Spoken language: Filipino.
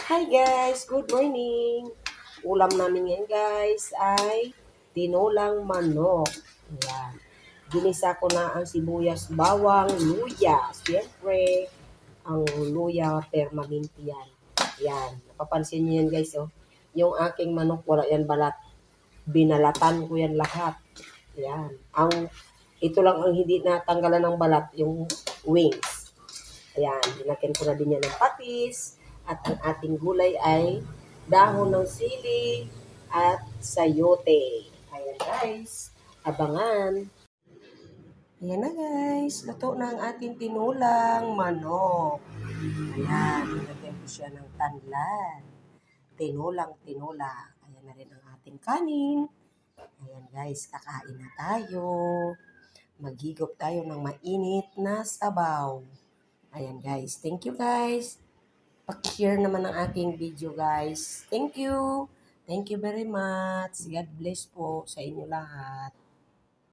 Hi guys, good morning. Ulam namin ngayon guys ay tinolang manok. Ayan. Ginisa ko na ang sibuyas, bawang, luya. Siyempre, ang luya permanente yan. Ayan. Napapansin niyo yan guys, oh. Yung aking manok, wala yan balat. Binalatan ko yan lahat. Ayan. Ito lang ang hindi natanggalan ng balat, yung wings. Ayan, dinagyan ko na din yan ng patis. At ang ating gulay ay dahon ng sili at sayote. Ayan guys, abangan. Ayan na guys, luto na ang ating tinulang manok. Ayan, nilagyan ko siya ng tanlan. Tinulang tinula. Ayan na rin ang ating kanin. Ayan guys, kakain na tayo. Maghigop tayo ng mainit na sabaw. Ayan guys, thank you guys. Paki-share naman ang aking video guys. Thank you. Thank you very much. God bless po sa inyo lahat.